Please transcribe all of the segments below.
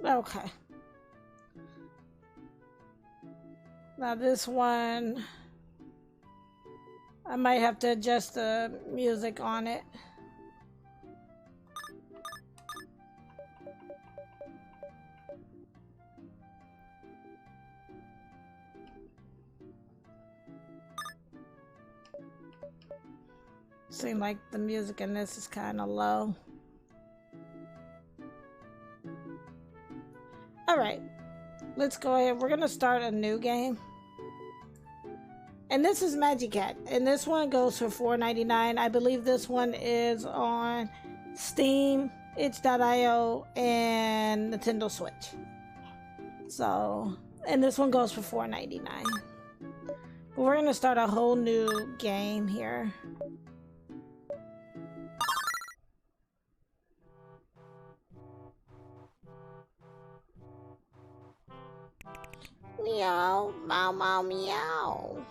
Okay. Now this one, I might have to adjust the music on it. Seems like the music in this is kind of low. Alright, let's go ahead. We're gonna start a new game. And this is MagiCat. And this one goes for $4.99. I believe this one is on Steam, itch.io, and Nintendo Switch. So, and this one goes for $4.99. But we're gonna start a whole new game here. Meow, meow, meow, meow.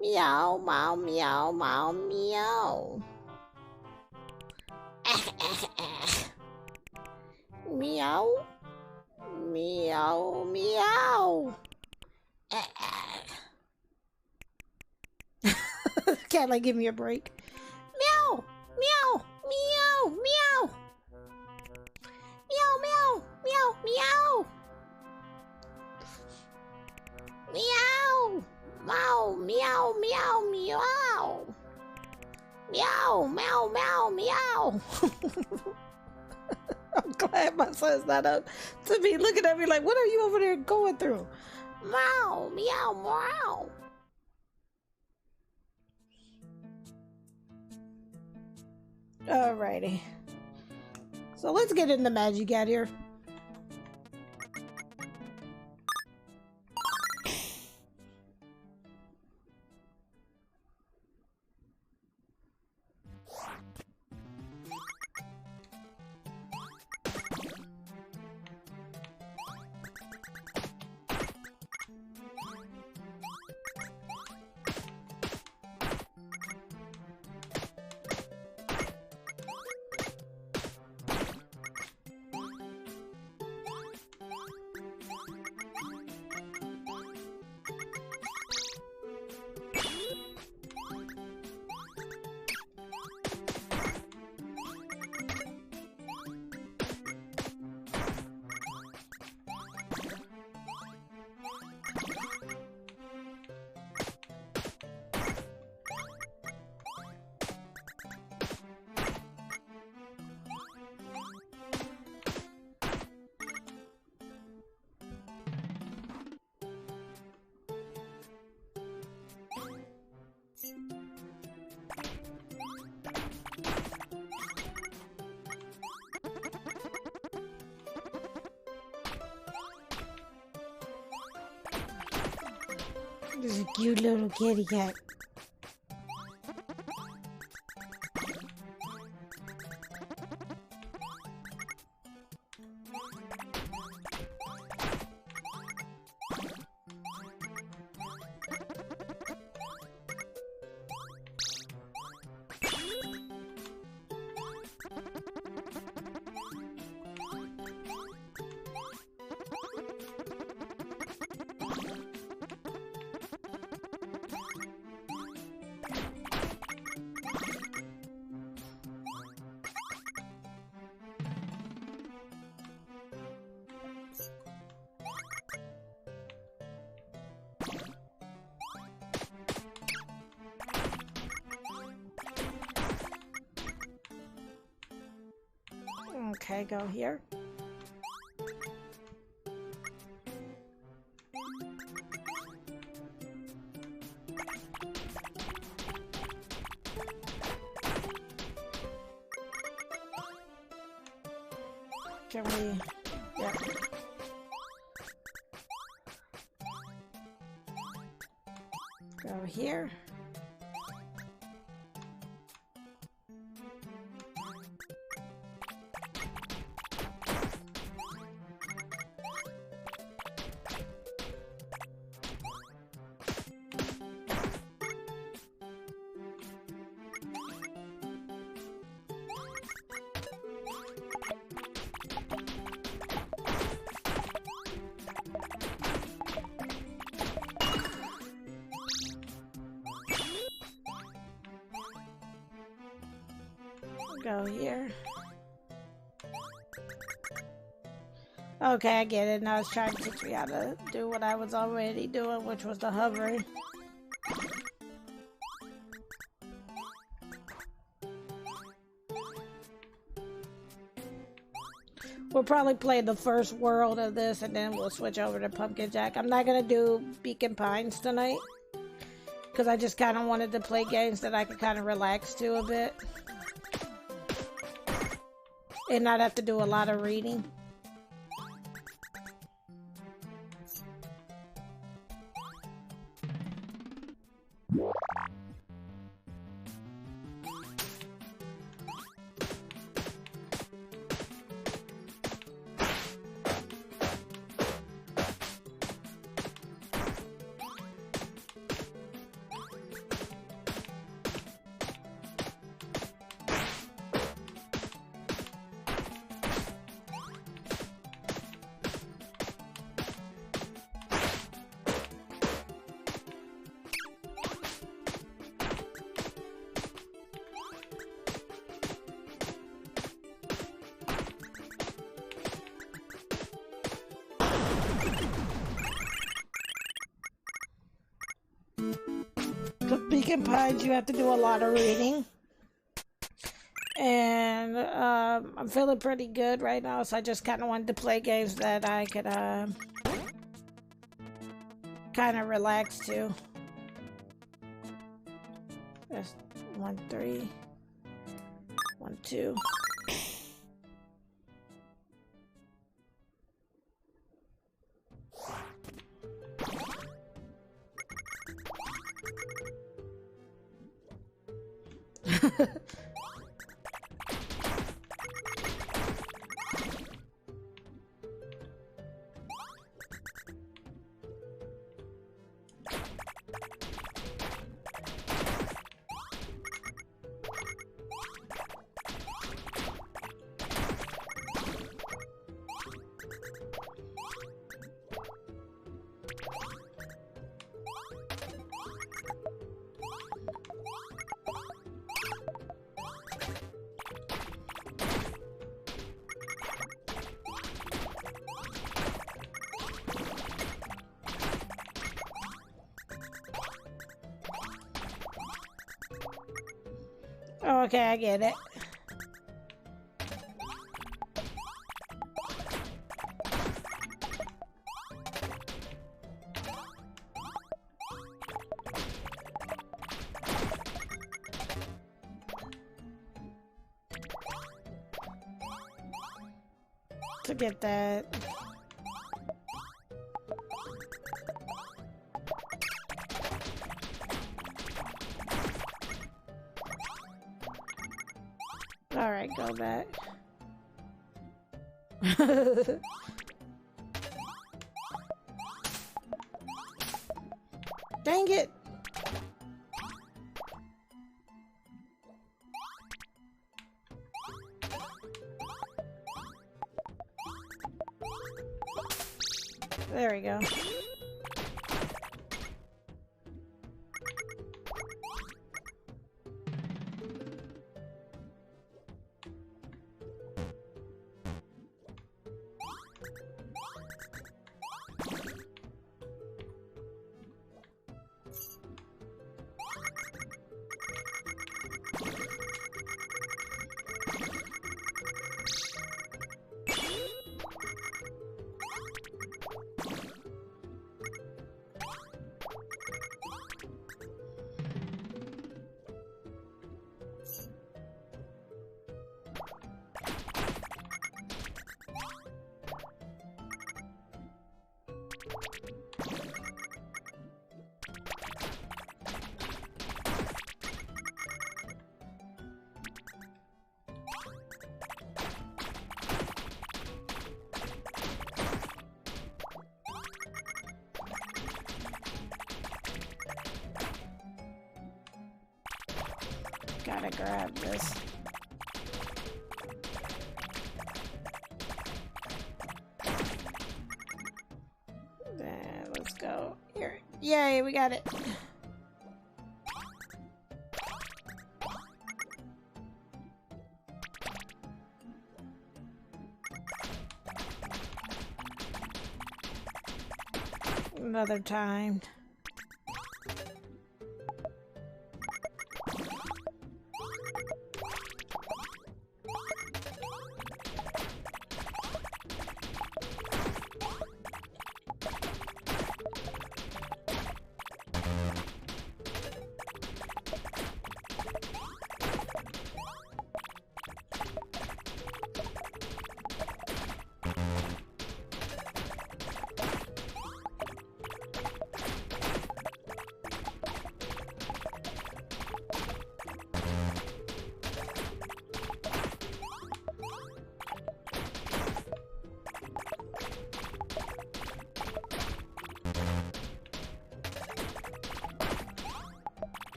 Meow, meow, meow, meow, meow. Meow. Meow, meow. Can't like give me a break. Meow, meow, meow, meow. Meow, meow, meow, meow. Meow! Meow, meow, meow, meow! Meow, meow, meow, meow! I'm glad my son's not up to me looking at me like, what are you over there going through? Meow, meow, meow! Alrighty. So let's get into MagiCat here. This is a cute little kitty cat. Okay, go here. Can we? Yeah. Go here. Go here. Okay, I get it. Now it's trying to teach me how to do what I was already doing, which was the hovering. We'll probably play the first world of this and then we'll switch over to Pumpkin Jack. I'm not gonna do Beacon Pines tonight because I just kind of wanted to play games that I could kind of relax to a bit and not have to do a lot of reading. Beacon Pines, you have to do a lot of reading. And I'm feeling pretty good right now, so I just kind of wanted to play games that I could kind of relax to. That's 1, 3, 1, 2. Oh, okay, I get it. To get that. Alright, go back. Dang it! There we go. Gotta grab this. Then let's go here. Yay, we got it. another time.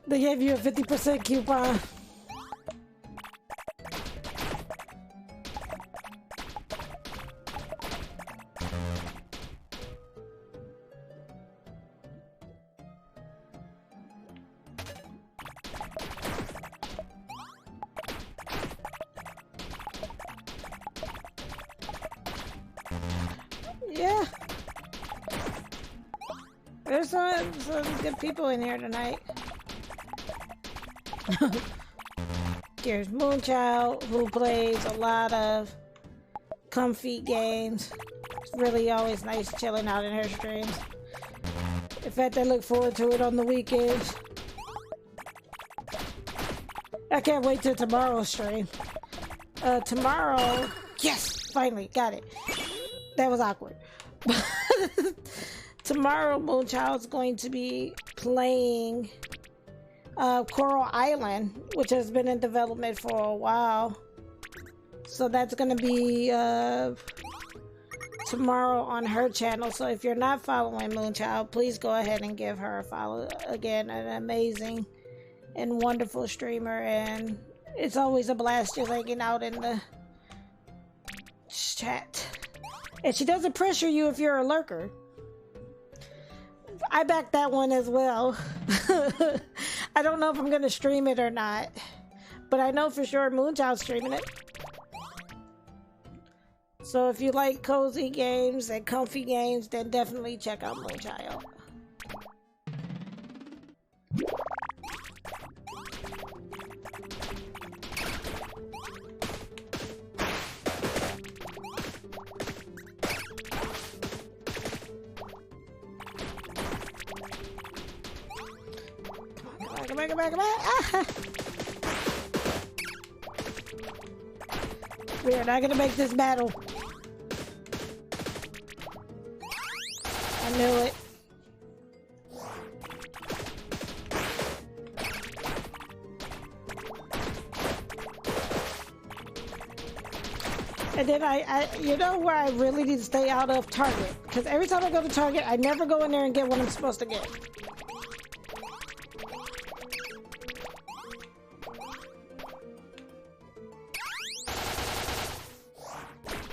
They gave you a 50% coupon. Yeah. There's some good people in here tonight. There's Moonchild, who plays a lot of comfy games. It's really always nice chilling out in her streams. In fact, I look forward to it on the weekends. I can't wait till tomorrow's stream. Tomorrow... Yes! Finally, got it. That was awkward. Tomorrow, Moonchild's going to be playing... Coral Island, which has been in development for a while. So that's gonna be tomorrow on her channel. So if you're not following Moonchild, please go ahead and give her a follow. Again, an amazing and wonderful streamer, and it's always a blast just hanging out in the chat. And she doesn't pressure you if you're a lurker. I backed that one as well. I don't know if I'm gonna stream it or not, but I know for sure Moonchild's streaming it. So if you like cozy games and comfy games, then definitely check out Moonchild. Come back. Ah! We are not gonna make this battle. I knew it. And then you know where I really need to stay out of? Target. Because every time I go to Target, I never go in there and get what I'm supposed to get.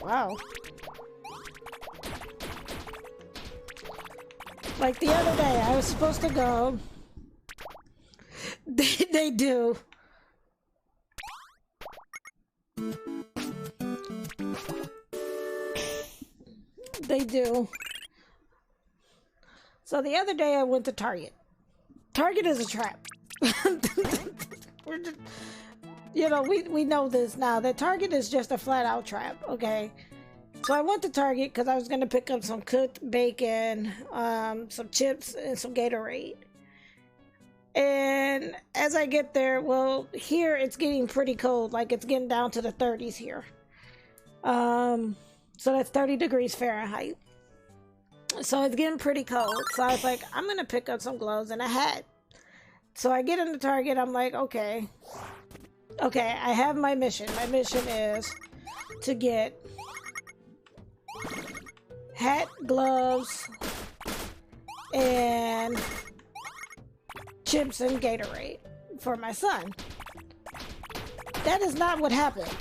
Wow. Like the other day, I was supposed to go. They do. They do. So the other day I went to Target. Target is a trap. We're just, you know, we know this now, that Target is just a flat out trap, okay? So I went to Target because I was going to pick up some cooked bacon, some chips, and some Gatorade. And as I get there, well, here it's getting pretty cold. Like, it's getting down to the 30s here. So that's 30 degrees Fahrenheit. So it's getting pretty cold. So I was like, I'm going to pick up some gloves and a hat. So I get into Target. I'm like, okay, I have my mission. My mission is to get hat, gloves, and chips and Gatorade for my son. That is not what happened.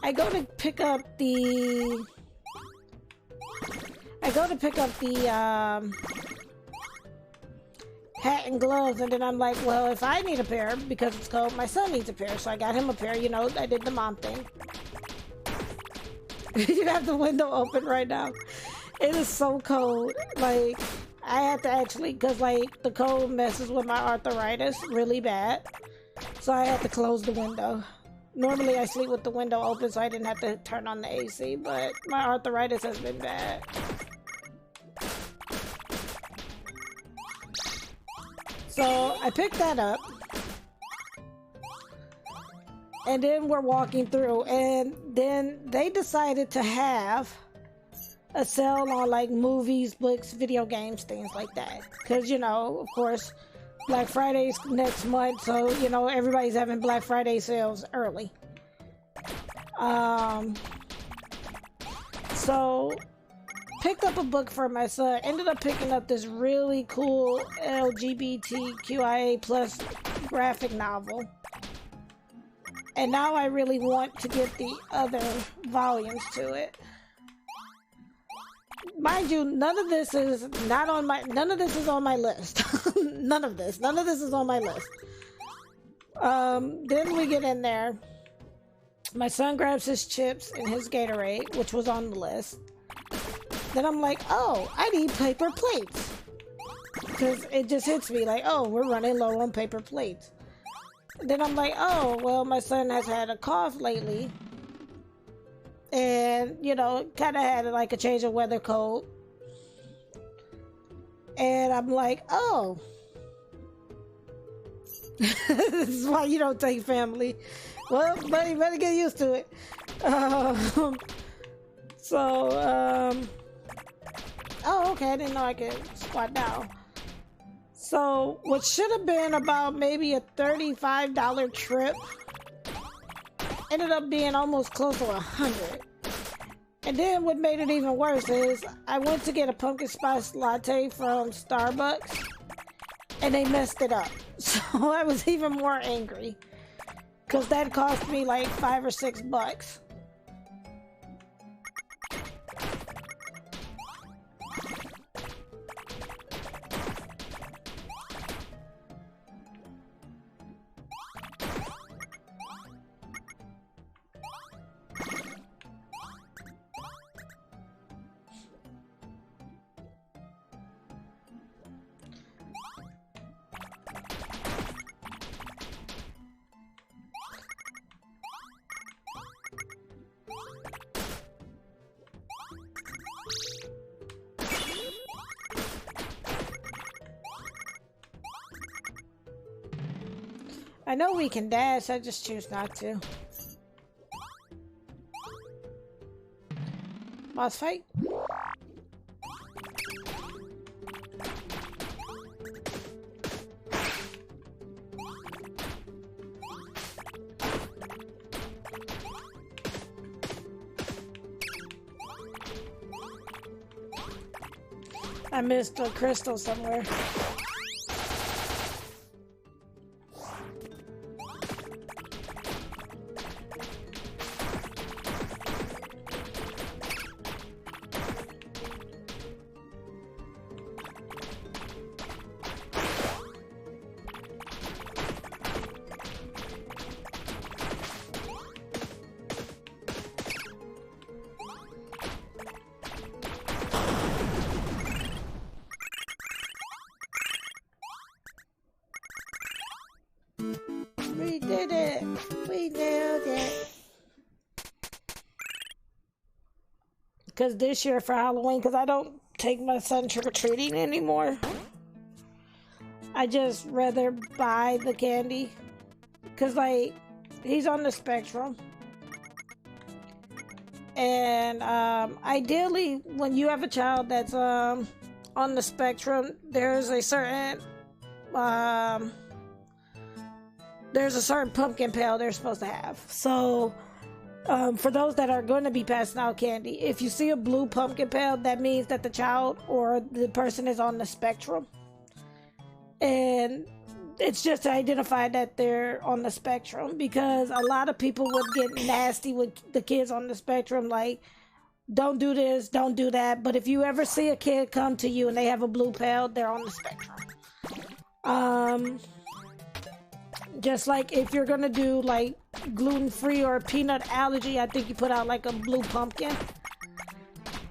I go to pick up the I go to pick up the hat and gloves, and then I'm like, well, if I need a pair because it's cold, my son needs a pair. So I got him a pair, you know, I did the mom thing. You have the window open right now. It is so cold. Like, I had to actually, because like the cold messes with my arthritis really bad. So I had to close the window. Normally I sleep with the window open so I didn't have to turn on the AC, but my arthritis has been bad. So I picked that up, and then we're walking through, and then they decided to have a sale on like movies, books, video games, things like that. Because, you know, of course, Black Friday's next month, so, you know, everybody's having Black Friday sales early. So picked up a book for my son, ended up picking up this really cool LGBTQIA plus graphic novel. And now I really want to get the other volumes to it. Mind you, none of this is on my list. None of this is on my list. Then we get in there. My son grabs his chips and his Gatorade, which was on the list. Then I'm like, oh, I need paper plates. Because it just hits me like, oh, we're running low on paper plates. Then I'm like, oh, well, my son has had a cough lately. And, you know, kind of had like a change of weather cold. And I'm like, oh. This is why you don't take family. Well, buddy, better get used to it. Oh, okay, I didn't know I could squat down. So, what should have been about maybe a $35 trip ended up being almost close to $100. And then what made it even worse is I went to get a pumpkin spice latte from Starbucks and they messed it up. So I was even more angry because that cost me like $5 or $6. I know we can dash, I just choose not to. Boss fight? I missed a crystal somewhere. We did it! We nailed it! Because this year for Halloween, because I don't take my son trick-or-treating anymore. I just rather buy the candy. Because, like, he's on the spectrum. And, ideally, when you have a child that's, on the spectrum, there's a certain pumpkin pail they're supposed to have. So, for those that are going to be passing out candy, if you see a blue pumpkin pail, that means that the child or the person is on the spectrum. And it's just to identify that they're on the spectrum, because a lot of people would get nasty with the kids on the spectrum, like, don't do this, don't do that. But if you ever see a kid come to you and they have a blue pill, they're on the spectrum. Just like if you're gonna do like gluten-free or peanut allergy, I think you put out like a blue pumpkin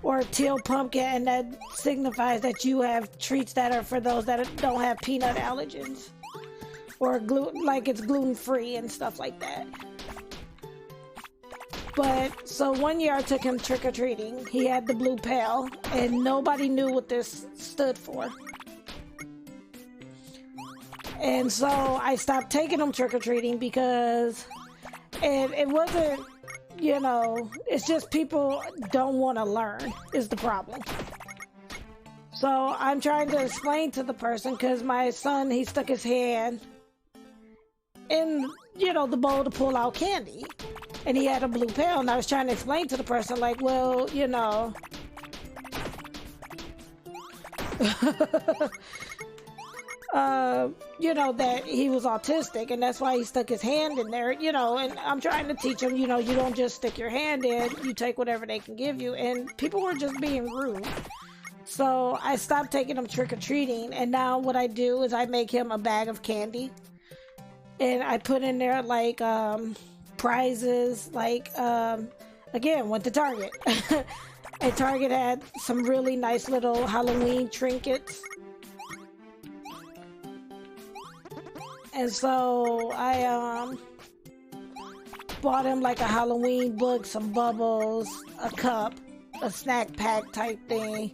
or a teal pumpkin, and that signifies that you have treats that are for those that don't have peanut allergens, or like it's gluten-free and stuff like that. But so one year I took him trick-or-treating. He had the blue pail and nobody knew what this stood for. And so I stopped taking him trick-or-treating because it wasn't, you know, it's just people don't want to learn is the problem. So I'm trying to explain to the person, because my son, he stuck his hand in, you know, the bowl to pull out candy. And he had a blue pill, and I was trying to explain to the person, like, well, you know, you know, that he was autistic, and that's why he stuck his hand in there, you know, and I'm trying to teach him, you know, you don't just stick your hand in, you take whatever they can give you, and people were just being rude. So I stopped taking him trick-or-treating, and now what I do is I make him a bag of candy, and I put in there, like, prizes, like, again, went to Target. And Target had some really nice little Halloween trinkets. And so I bought him like a Halloween book, some bubbles, a cup, a snack pack type thing.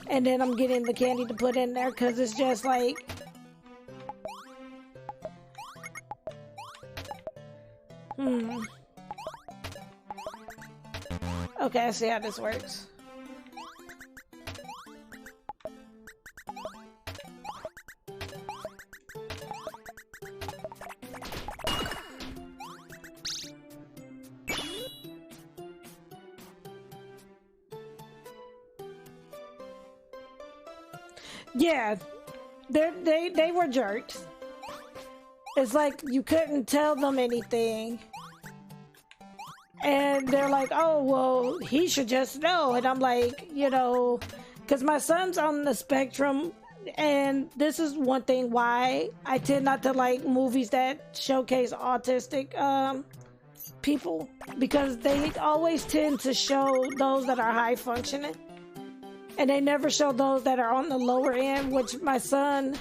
And then I'm getting the candy to put in there, because it's just like, okay, I see how this works. Yeah, they were jerks. It's like you couldn't tell them anything. And they're like, oh, well, he should just know. And I'm like, you know, because my son's on the spectrum. And this is one thing why I tend not to like movies that showcase autistic people. Because they always tend to show those that are high functioning. And they never show those that are on the lower end, which my son,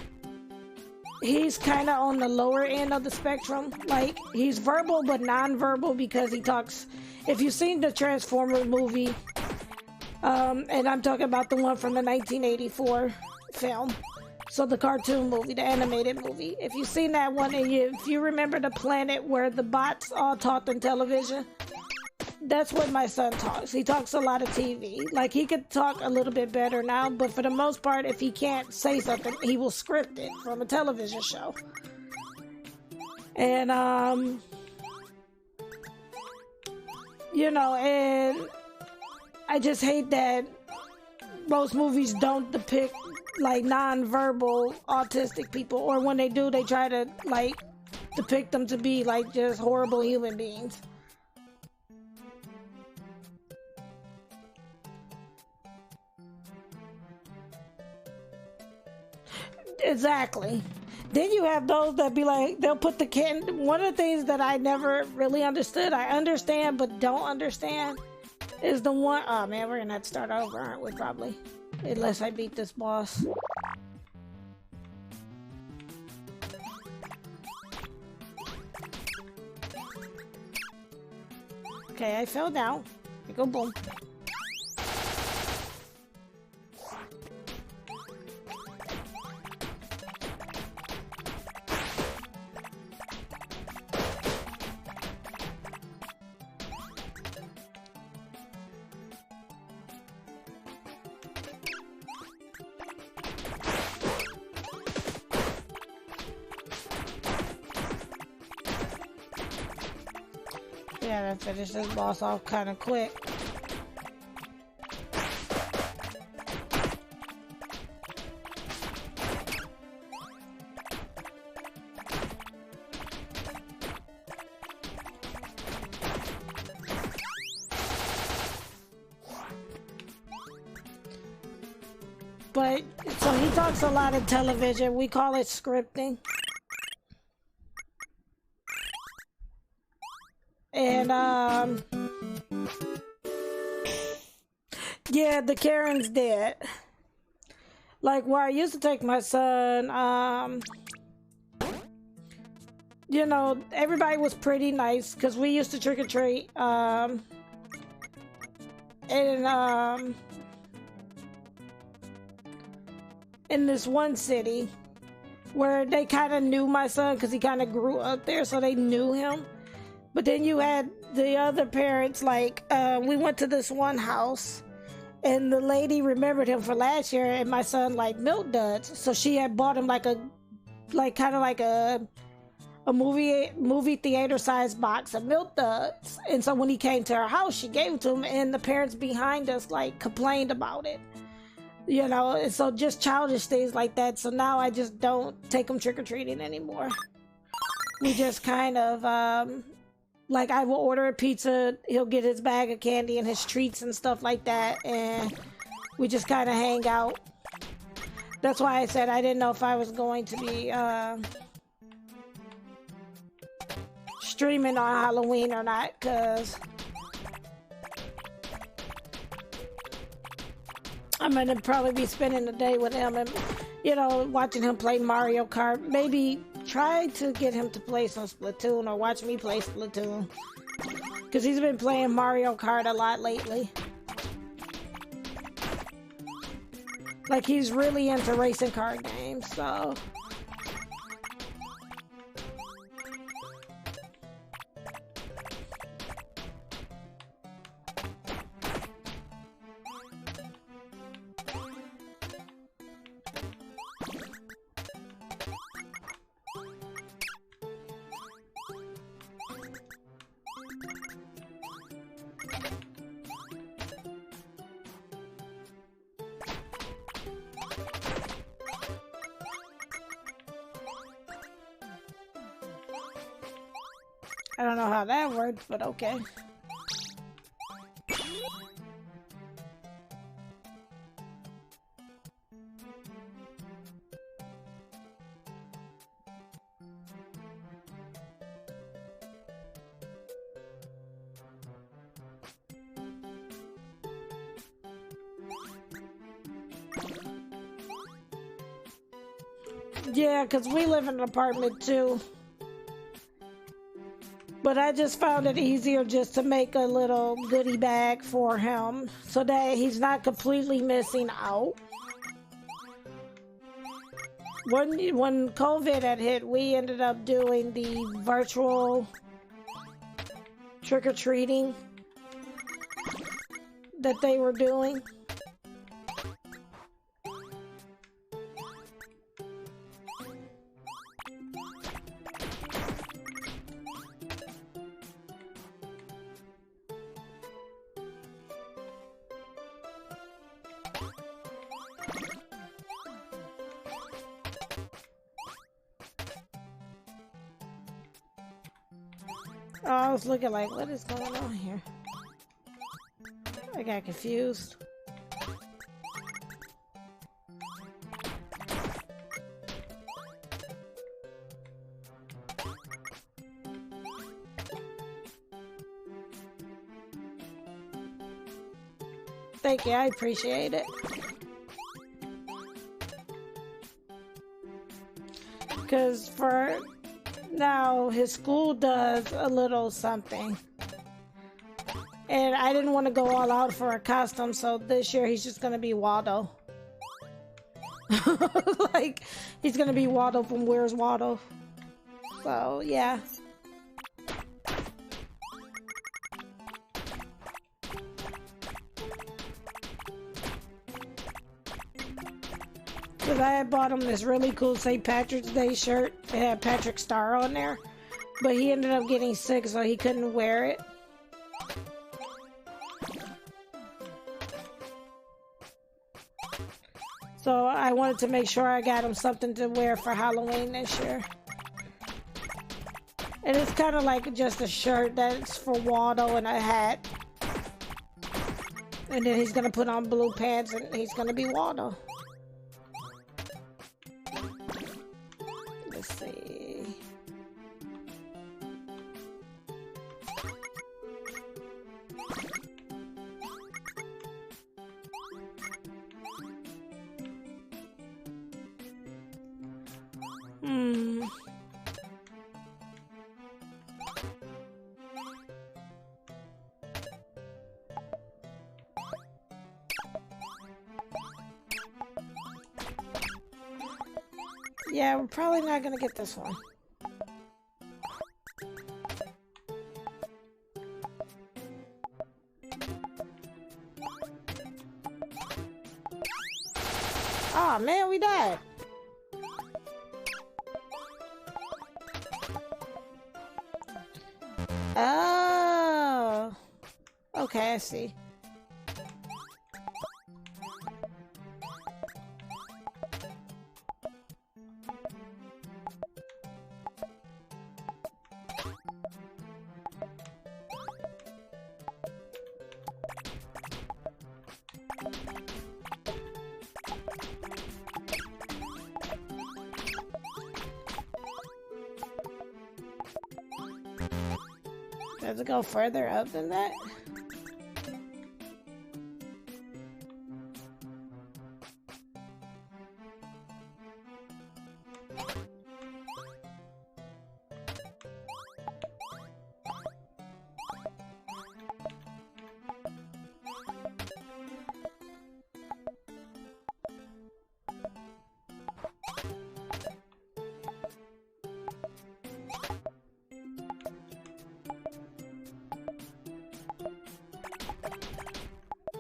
he's kind of on the lower end of the spectrum. Like, he's verbal but non-verbal because he talks. If you've seen the Transformers movie, and I'm talking about the one from the 1984 film, so the cartoon movie, the animated movie. If you've seen that one, and if you remember the planet where the bots all talked on television, that's what my son talks. He talks a lot of TV. Like, he could talk a little bit better now, but for the most part, if he can't say something, he will script it from a television show. And, you know, and I just hate that most movies don't depict, like, non-verbal autistic people, or when they do, they try to, like, depict them to be, like, just horrible human beings. Exactly. Then you have those that be like, they'll put the candy. One of the things that I never really understood, I understand but don't understand, is the one, oh man, we're gonna have to start over, aren't we, probably? Unless I beat this boss. Okay, I fell down. I go boom. Yeah, I finished this boss off kind of quick. But, so he talks a lot in television. We call it scripting. And, yeah, the Karen's dead. Like, where I used to take my son, you know, everybody was pretty nice because we used to trick or treat. In this one city where they kind of knew my son because he kind of grew up there, so they knew him. But then you had the other parents, like, we went to this one house and the lady remembered him for last year and my son liked milk duds. So she had bought him like a movie theater sized box of milk duds. And so when he came to her house, she gave it to him, and the parents behind us like complained about it. You know, and so just childish things like that. So now I just don't take him trick-or-treating anymore. We just kind of, like, I will order a pizza, he'll get his bag of candy and his treats and stuff like that, and we just kind of hang out. That's why I said I didn't know if I was going to be, streaming on Halloween or not, because I'm gonna probably be spending the day with him and, you know, watching him play Mario Kart. Maybe try to get him to play some Splatoon or watch me play Splatoon, because he's been playing Mario Kart a lot lately. Like, he's really into racing car games, so. I don't know how that worked, but okay. Yeah, because we live in an apartment too. But I just found it easier just to make a little goodie bag for him so that he's not completely missing out. When COVID had hit, we ended up doing the virtual trick-or-treating that they were doing. Oh, I was looking like, what is going on here? I got confused. Thank you, I appreciate it. Because for now, his school does a little something. And I didn't want to go all out for a costume, so this year he's just going to be Waldo. Like, he's going to be Waldo from Where's Waldo. So, yeah. Because I had bought him this really cool St. Patrick's Day shirt. It had Patrick Star on there. But he ended up getting sick, so he couldn't wear it. So I wanted to make sure I got him something to wear for Halloween this year. And it's kind of like just a shirt that's for Waldo and a hat. And then he's going to put on blue pants and he's going to be Waldo. Yeah, we're probably not gonna get this one. Oh man, we died. Oh. Okay, I see. Does it go further up than that?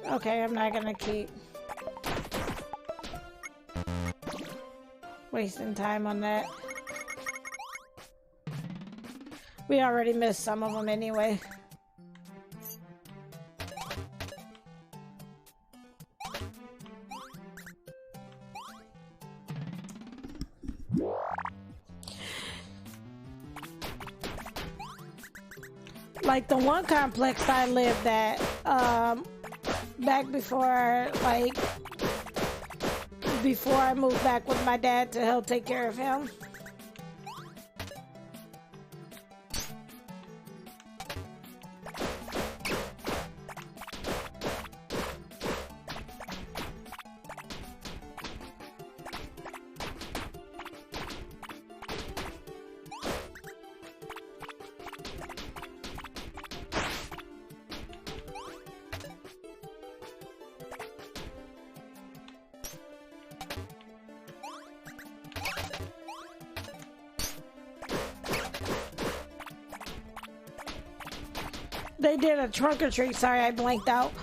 Okay, I'm not gonna keep wasting time on that. We already missed some of them anyway. Like the one complex I lived at, back before, like, before I moved back with my dad to help take care of him. They did a trunk or treat. Sorry, I blanked out.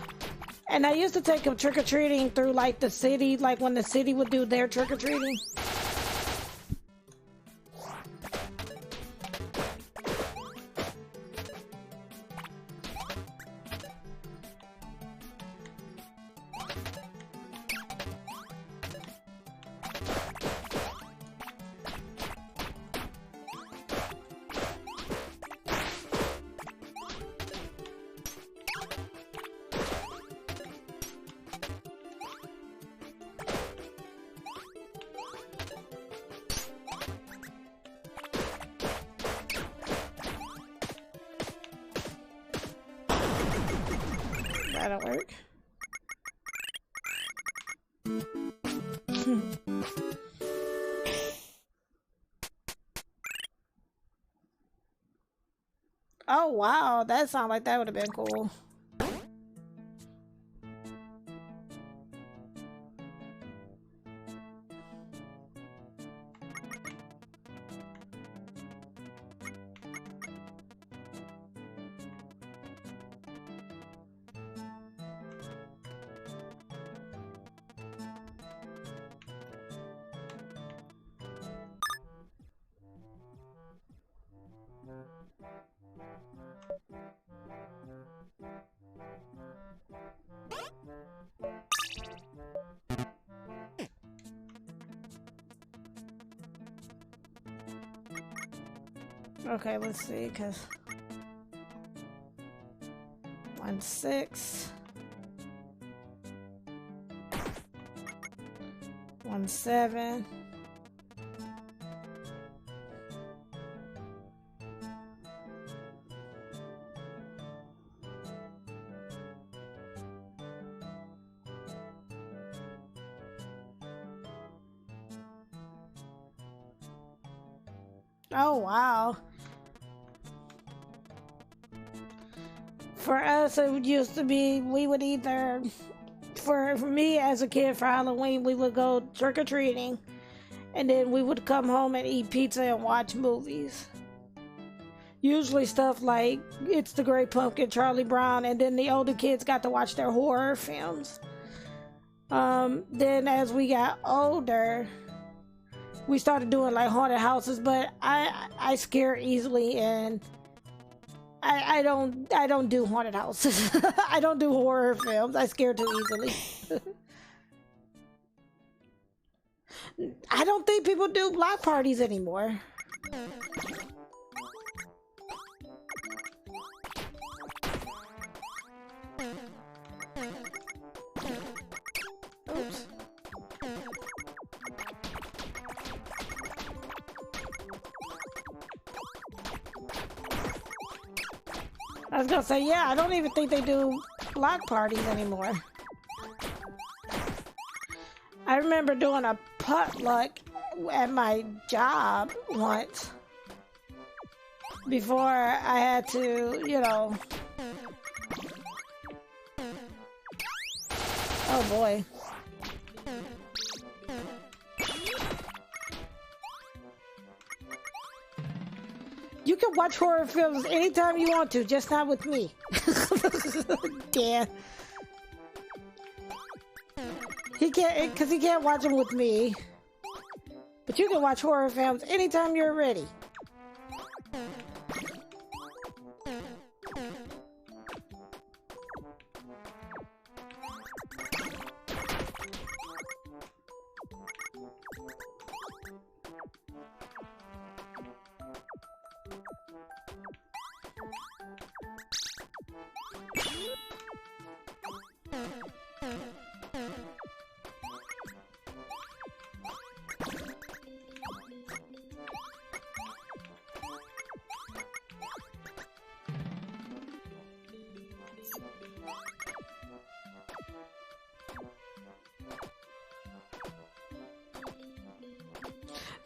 And I used to take them trick or treating through like the city, like when the city would do their trick or treating. That'll work. Oh wow, that sounded like that would have been cool. Okay, let's see, because 1, 6, 1, 7. Oh wow. For us, it used to be, we would either, for me as a kid for Halloween, we would go trick-or-treating. And then we would come home and eat pizza and watch movies. Usually stuff like It's the Great Pumpkin, Charlie Brown, and then the older kids got to watch their horror films. Then as we got older, we started doing like haunted houses, but I scare easily, and I don't do haunted houses. I don't do horror films. I scare too easily. I don't think people do block parties anymore. Oops. I was gonna say, yeah, I don't even think they do block parties anymore. I remember doing a potluck at my job once before I had to, you know. Oh boy. You can watch horror films anytime you want to, just not with me. Yeah. He can't, because he can't watch them with me. But you can watch horror films anytime you're ready.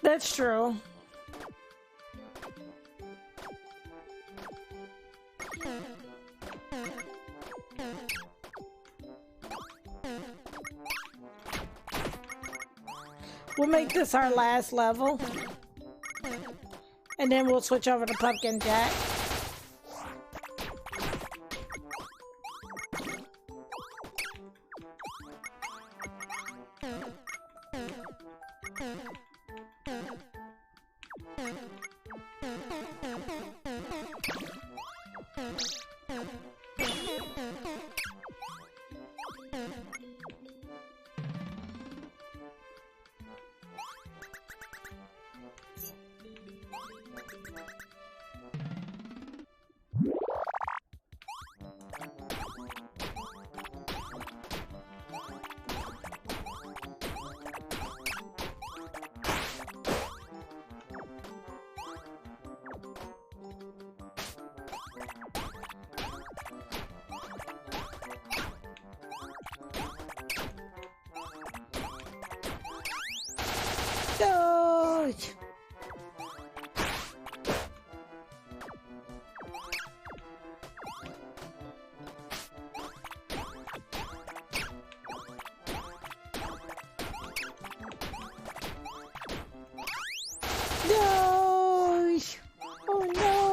That's true. We'll make this our last level. And then we'll switch over to Pumpkin Jack. Dodge! Dodge! Oh no!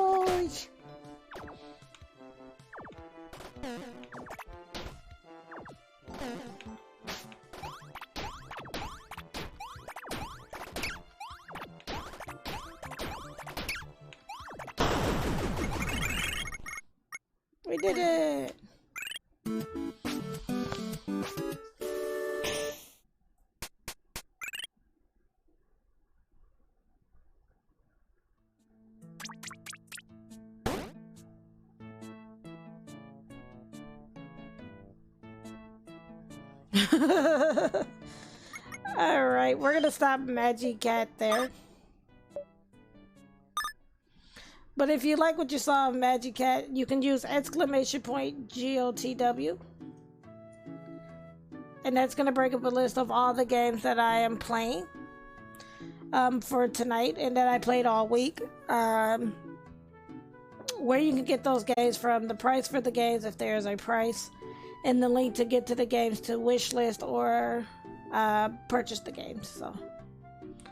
We did it! Alright, we're gonna stop MagiCat there. But if you like what you saw of MagiCat, you can use !GOTW. And that's gonna bring up a list of all the games that I am playing for tonight and that I played all week. Where you can get those games from, the price for the games if there is a price, and the link to get to the games to wish list or purchase the games. So